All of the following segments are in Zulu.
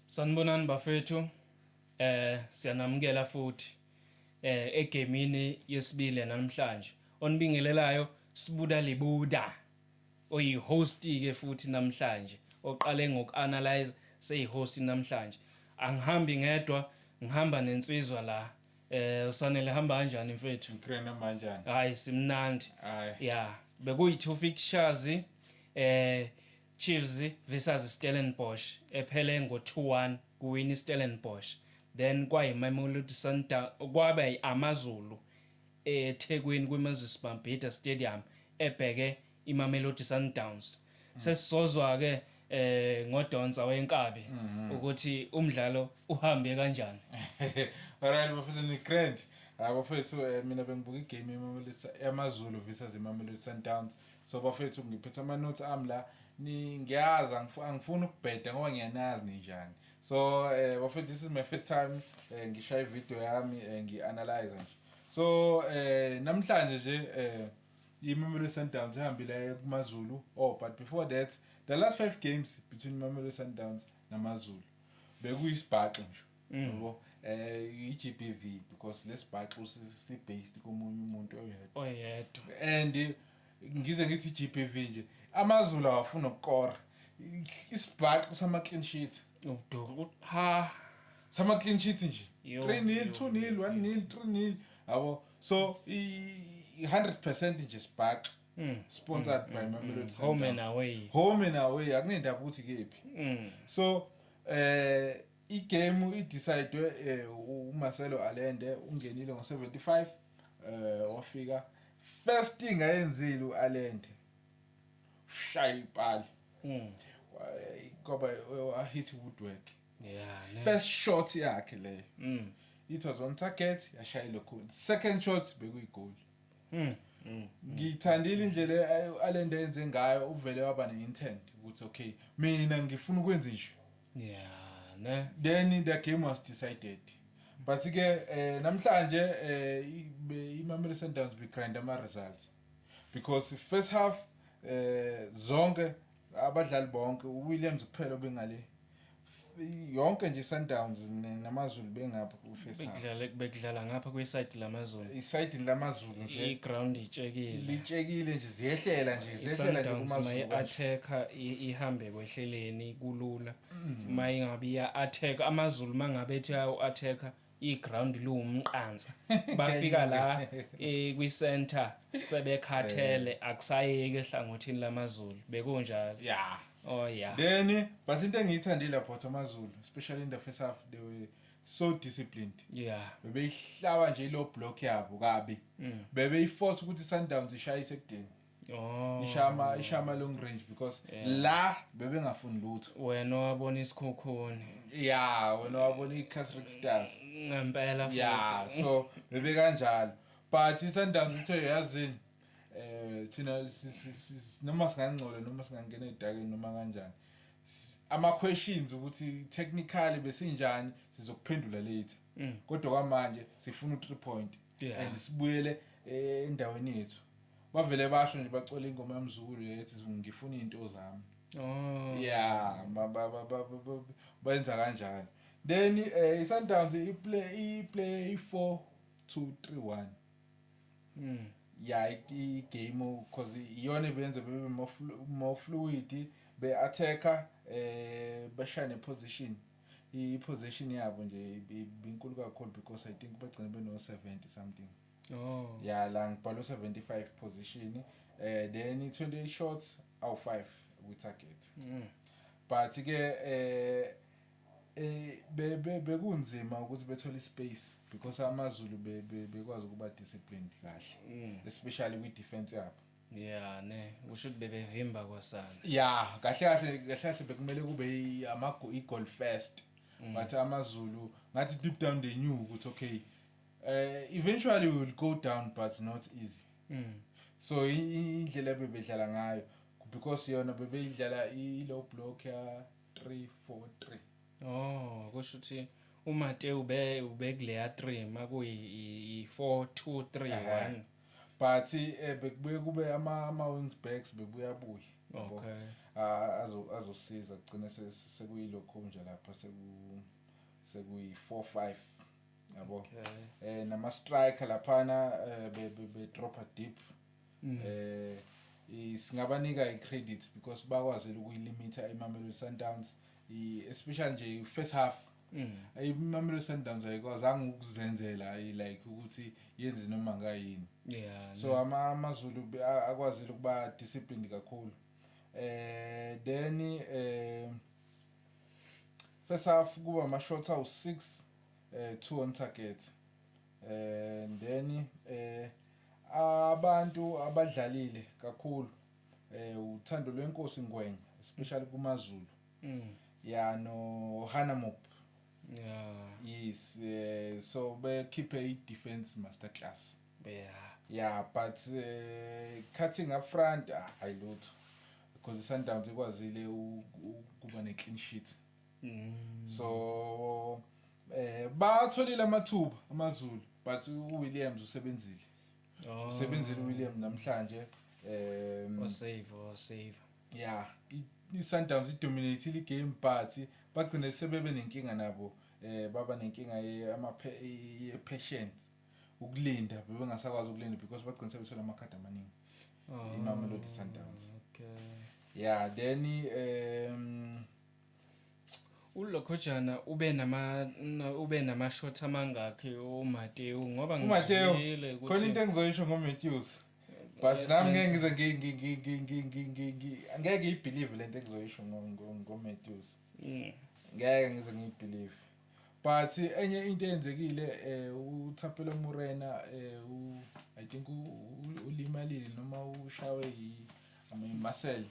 Sanibonani bafethu. Siyanamukela futhi egamini yesibili namhlanje. Onibingelelayo Sibuda Libuda. Oyihost ke futhi namhlanje. Oqale ngokanalyze seyihost namhlanje. Angihambi ngedwa, ngihamba nensizwa la. Usanele hamba kanjani mfethu? Ngikrena kanjani? Hayi simnandi. Hayi. Yeah, bekuyi-2 fixtures Chiefs versus Stellenbosch ephele ngo-2-1 kuwina iStellenbosch. Then kwayiMamelodi Sundowns kwaba yiAmaZulu eThekwini kwiMoses Mabhida Stadium ebheke iMamelodi Sundowns. Sesizozwa ke ngodonsa wenkabi ukuthi umdlalo uhambe kanjani. Alright bafethu nikrend. Bafethu mina bengibuka igame yamaZulu versus iMamelodi Sundowns. So bafethu ngiphethe ama notes ami la ngiyazi angifuni ukubheda ngoba ngiyanazi ninjani. So bafethu this is my first time ngishaya video yami ngianalyze nje. So namhlanje nje iMamelodi Sundowns ihambile kumaZulu. But before that the last 5 games between Mamelodi Sundowns namaZulu bekuyisibhaxo nje. Yabo iGBV because lesibhaxo si based komunye umuntu oyedwa. And ngize ngithi iGBV nje amaZulu awafuna ukukora. Isibhaxo sama clean sheet. Sama clean sheet nje. 3-0, 2-0, 1-0, 3-0. Yabo so 100% nje sibhaxo. Sponsored by Mamelodi Sundowns. Home and away. Akunendaba ukuthi kephi. So igame idecide uMarcelo Allende ungenile ngo75 wafika first thing ayenzile uAllende shaya ipali ngoba hit woodwork first shot yakhe le it was on target yashaya lokho second shot bekuyigoli ngithandile indlela uAllende yenze ngayo uvele waba neintent ukuthi okay mina ngifuna ukwenza nje then the game was decided but ke namhlanje iMamelodi Sundowns begrind ama results because first half zonke abadlali bonke uWilliams kuphela obengale yonke nje Sundowns namaZulu bengapha ku-first half bekudlala ngapha kwiside lamaZulu iside lamaZulu nje iground litshekile nje ziyehlela nje kumaZulu attacker ihambe kwehleleni kulula mayingabe ya attack amaZulu mangabe ethi attacker iground luwumqansa bafika la kwi-center sebekhathele akusayeke ehlangothini lamaZulu bekunjalo then but into engiyithandile about amaZulu especially in the first half they were so disciplined bebeyihlawa nje ilo block yabo kabi bebeyiforce ukuthi Sundowns ishayise ekudeni ishama long range because la bebengafuni lutho wena wabona isikhukhuni wena wabona iCasrick Stars ngempela futhi so bebe kanjalo but iSundowns ithe yazini thina noma singangcola noma singangena edakeni noma kanjani ama questions ukuthi technically besinjani sizokuphendula later kodwa kwamanje sifuna u3 point and sibuyele endaweni yethu bavele basho nje bacela ingoma yamZulu yethi ngifuna into zami benza kanjalo then iSundowns iplay 4-2-3-1 igame because iyona benze bebe more fluid be attacker bashane position iposition yabo nje binkulu kakhulu because I think bagcina beno 70 something la ngibhalo 75 position then 28 shots out 5 with target but ke bekunzima ukuthi bethole space because amaZulu bekwazi ukuba disciplined kahle especially with defense yabo usho ukuthi bebevimba kwasana kahle bekumele kube i-goal first but amaZulu ngathi deep down they knew ukuthi okay eventually we will go down but not easy so indlela bebedlala ngayo because yona bebeyidlala i-low block ya 3-4-3 kusho ukuthi uMateo ubekuleya 3 makuyi 4-2-3-1 but bekubuye kube ama wings backs bebuya azosiza kugcina sekuyilokho nje lapha sekuyi 4-5 yabo. Nama striker laphana be drop deep. Singabanika i-credit because bakwazile ukuyilimita iMamelodi Sundowns especially nje first half. iMamelodi Sundowns ayikwazanga ukuzenzela like ukuthi yenze noma ngayini. So amaZulu akwazile ukuba disciplined kakhulu. Then first half kuba ama shots awu 6 2 on target. And then abantu abadlalile kakhulu uthando lwenkosi Ngwenya especially kumaZulu. No Hanamop. Yes, so be keep a defense masterclass. But cutting up front I lutho because the Sundowns ikwazile ukuba ne clean sheet. So batholile amathuba amaZulu but uWilliams usebenzile. Usebenzile uWilliams namhlanje save. iSundowns idominate igame but bagcina sebebe nenkinga nabo baba nenkinga ye patience ukulinda bebengasakwazi ukulinda because bagcina sebethola amakhadi amaningi iMamelodi Sundowns. Then uLokhojana ube nama shots amangakhi uMatteo ngoba ngizile ukuthi khona into engizoyisho ngoMatthews but nami ngeke ngeke ngiyibelieve lento engizoyisho ngoMatthews. Ngeke ngize ngiyibelieve but enye into eyenzekile uThapelo Morena I think ulimalile noma ushawe Marcel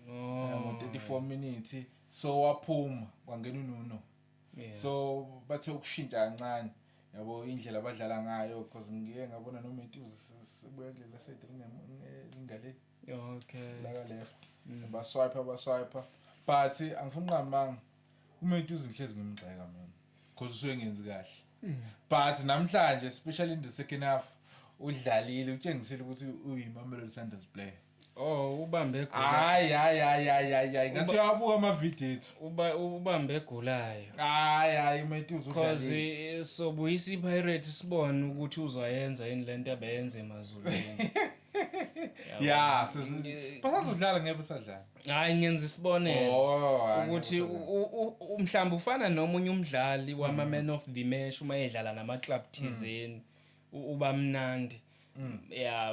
ngo 34 minutes so waphuma kwangena uNuno. So bathe ukushintsha kancane yabo indlela abadlala ngayo because ngike ngabona noMatthews sibuye kulela side ngale la left baswiper but angifuni uqhamanga uMatthews ngihlezi ngimgxeka mina because usuke ngenzi kahle. But namhlanje especially in the second half udlalile utshengisile ukuthi uyiMamelodi Sundowns player. Ubambe egoli. Hayi ngathi uyabuka ama video ethu. Ubambe egolayo. Hayi Matthews udlalile. Because sobuyisa iPirates sibone ukuthi uzoyenza yini lento abeyenza eMazulwini. Basazodlala ngeke besadlala. Hayi ngenza isibonelo ukuthi mhlawumbe ufana nomunye umdlali wama man of the match uma edlala nama club thizeni uba mnandi.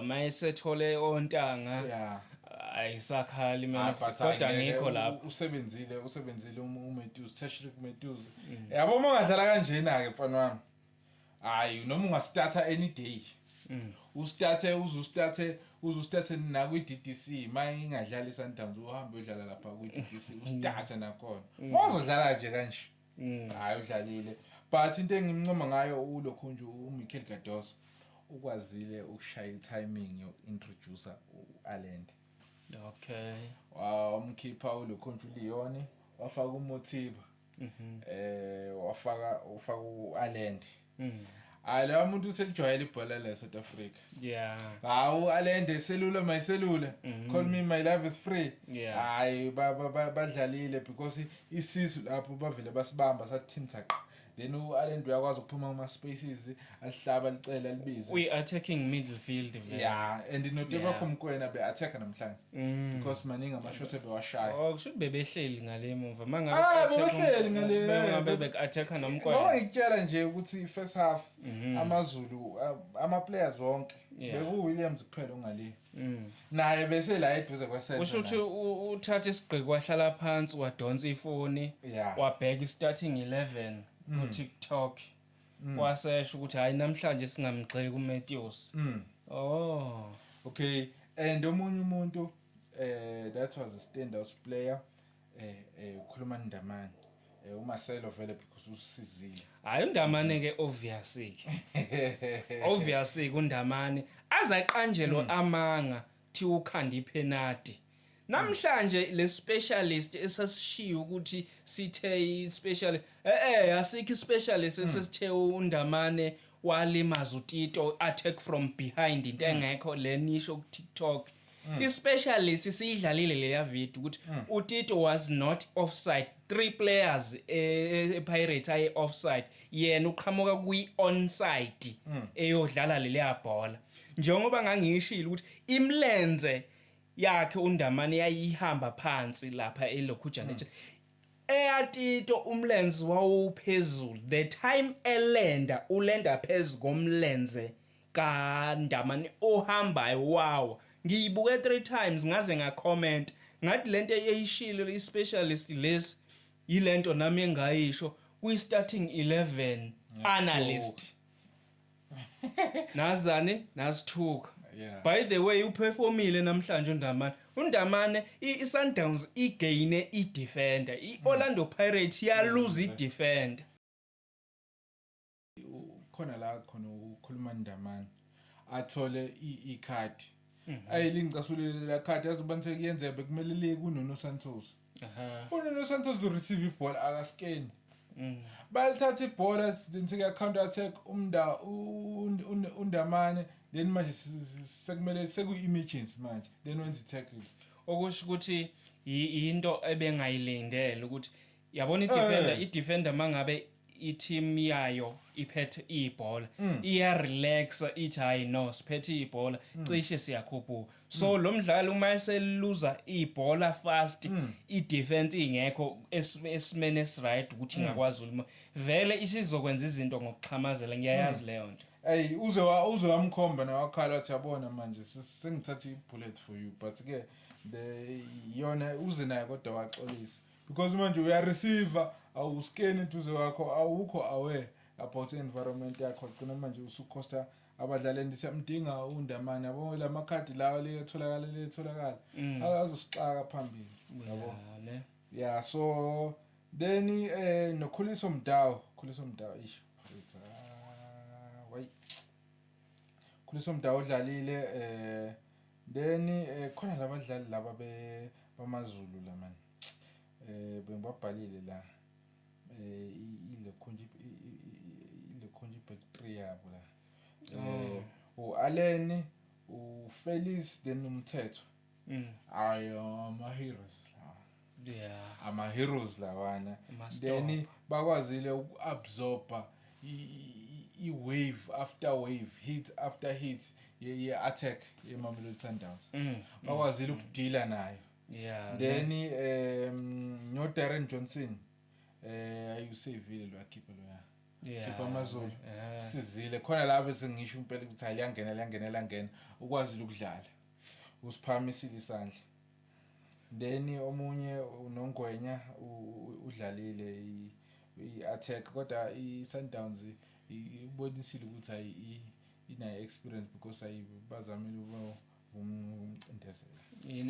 Mayesethole ontanga ayisakhali man kodwa ngikho lapho usebenzile uMatthews Tashrik Matthews. Yabo uma ungadlala kanjena ke mfana wami hayi noma ungastarta any day uzustarta na ku DDC mayingadlala iSundowns uhambe udlala lapha ku DDC ustarta nakhona uzodlala nje kanje. Hayi udlalile but into engimncoma ngayo uLokhunju uMichael Gadoso ukwazile ukushaya itiming yo introducer uAlend. Wamkhipha uLokhunju Leone wafaka uMotiba wafaka uAlend. Ala umuntu uselijwayela ibhola la South Africa. uAlend selula mayiselula call me my love is free. Hayi badlalile because isisu lapho bavele basibamba sathinta then uAlend uyakwazi ukuphuma kuma spaces alihlaba licela libize we attacking midfield and noteba khomkwena be attacker namhlanje because maningi ama shots ebewashaya kushuthi bebehleli ngale emuva mangabe bebehleli ngale ngabe attacker nomkwena ngoba ngitshela nje ukuthi first half amaZulu ama players wonke bekuWilliams kuphela ongale naye bese la eduze kwesenta kushuthi uthatha isigqiki wahlala phansi wadonsa ifoni wabheka i-starting 11 ku TikTok wasesha ukuthi hayi namhlanje singamgxeki uMatthews. Okay, and omunye umuntu that was a standout player ukhuluma Ndamane uMarcelo vele because usizile. Hayi uNdamane ke obviously kuNdamane azaqanjelwa amanga thi ukhanda ipenalty. Namhlanje le specialist esasishiya ukuthi sithe special asikho specialist esesithe uNdamane walimaza uTito attack from behind into engekho le nisho ku TikTok I-specialist siyidlalile leya video ukuthi uTito was not offside 3 players ePirates aye offside yena uqhamuka kwi-onside eyodlala leya bhola njengoba ngangishilo ukuthi imlenze yakhe uNdamane yayihamba phansi lapha eLokhujana eyaTito umlenze wawuphezulu the time elenda ulenda phezulu komlenze kaNdamane ohambayo wawa ngiyibuke 3 times ngaze ngacomment ngathi lento eyishilo i-specialist lesi yilento nami engayisho kwi-starting 11 analyst nazane nasithuka by the way uperformile namhlanje uNdamane iSundowns igaine idefender iOrlando Pirates ya lose idefender khona la khona ukhuluma Ndamane athole ikhadi ayilincasulele la khadi azibanise kuyenza bekumele le kuNono Santos uNono Santos ureceive iball akaskeni balithatha ibhola sinsika counter attack uNdamane then manje sekumele seku-emergency manje then wenza i-tackle okusho ukuthi into ebengayilindele ukuthi yabona i-defender mangabe i-team yayo iphethe ibhola iya relax ithi hayi no siphethe ibhola cishe siyakhuphuka so lo mdlali uma eseluza ibhola fast i-defense ingekho esimene right ukuthi ingakwazi ulima vele isizokwenza izinto ngokuxhamazela ngiyayazi leyo nto uze wamkhomba nawakhala wathi yabona manje sengithatha i-bullet for you but ke yona uze naye kodwa waxolisa because manje uyareceiver awuskeni eduze wakho awukho aware about environment yakho gcina manje usukhosta abadlali ndisamdinga uNdamane yabo lamakhadi lawa letholakala akazosixaka phambili yabo yeah so then noKhuliso Mdawo isho Khuliso Mdawo udlalile then khona labadlali laba bamaZulu la man bengibabhalile la ilekhonji back yabo la uAllen uFelix then uMthetho ama heroes la ama heroes lawana then bakwazile ukuabsorba i-wave after wave hit after hit ye-attack yeMamelodi Sundowns bakwazile ukudeala nayo then no Darren Johnson ayusevile lo akhipha lo khipha amaZulu sizile khona la bese ngisho impela ukuthi ayangena ukwazile ukudlala usiphamisile isandla then omunye uNongwenya udlalile i-attack kodwa i-Sundowns ibonisile ukuthi ayi ina experience because ayibazamile umcindezela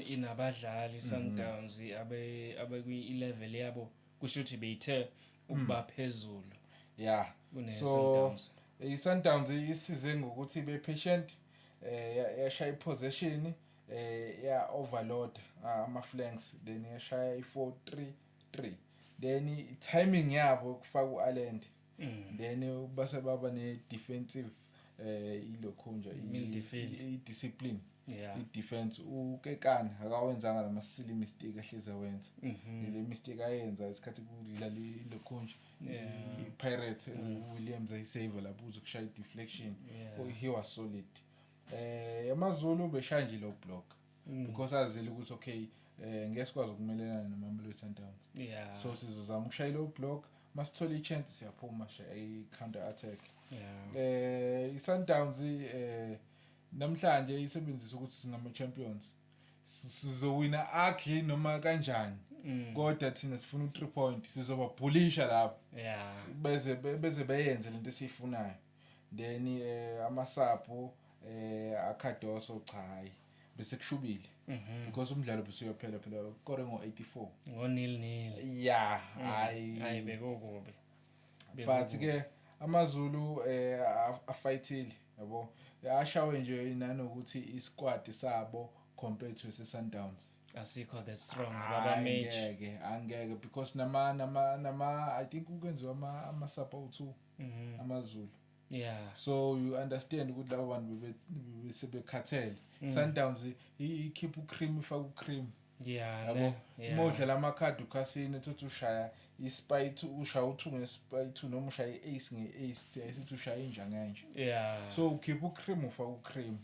inabadlali Sundowns abekwi-level yabo kusho ukuthi beyithe ukuba phezulu so i-Sundowns isize ngokuthi be patient yashaya i-possession ya overload ama flanks then yashaya i-4-3-3 then timing yabo kufaka uAllen then base baba ne defensive ilokhunja i-discipline i-defense ukekana akawenzanga lama silly mistake ahleze wenza le mistake ayenza isikhathi kudlala ilokhunja iPirates Williams ayisave lapho uzokushaya i-deflection he was solid amaZulu beshaya nje lo block because azile ukuthi okay ngeke sikwazi ukumelelana noMamelodi Sundowns so sizozama ukushaya lo block masithola i-chance siyaphuma i-counter attack i-Sundowns namhlanje isebenzisa ukuthi singama champions sizowina ugly noma kanjani kodwa thina sifuna u3 point sizobabhulisha lapho beze beyenze lento esiyifunayo then amasapo akhadoso cha hayi bese kushubile because umdlalo busuyophela phela kore ngo84 ngo-0-0 hayi bekukubi but ke amaZulu afightile yabo ashawe nje nanokuthi isquad sabo compared to Sundowns asikho the strong baba match angeke because nama I think ukwenziwa ama support amaZulu Yeah. So you understand ukuthi labo bantu sebekhathele. Sundowns ikhipha ucream ifaka ucream. Yeah. Uma udlala amakhadi ukhasini uthi ushaya ispy 2 ushaya u2 ngespy 2 noma ushaya iace ngeace ayisithi ushaya inja ngenja. Yeah. So ukhipha ucream ufaka ucream.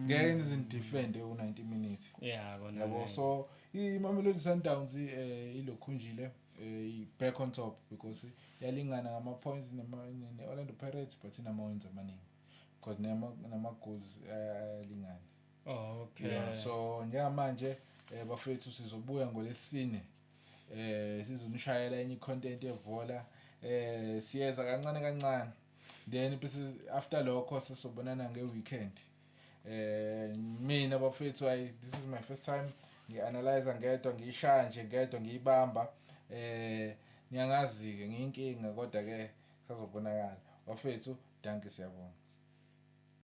Ngeke nizindefend u90 minutes. Yeah, bona. Yabo so iMamelodi Sundowns ilokhunjile back on top because yalingana ngama points neOrlando Pirates but inama wins amaningi because nama goals ayalingana. Oh, okay. Yeah, so njengamanje bafethu sizobuya ngolesine sizonishayela enye content yevola siyeza kancane kancane then bese after lokho sisobonana ngeweekend. Mina bafethu this is my first time ngianalyze ngedwa ngishaya nje ngedwa ngiyibamba niyangazi ke ngiyinkinga kodwa ke sazobonakala bafethu danke siyabonga.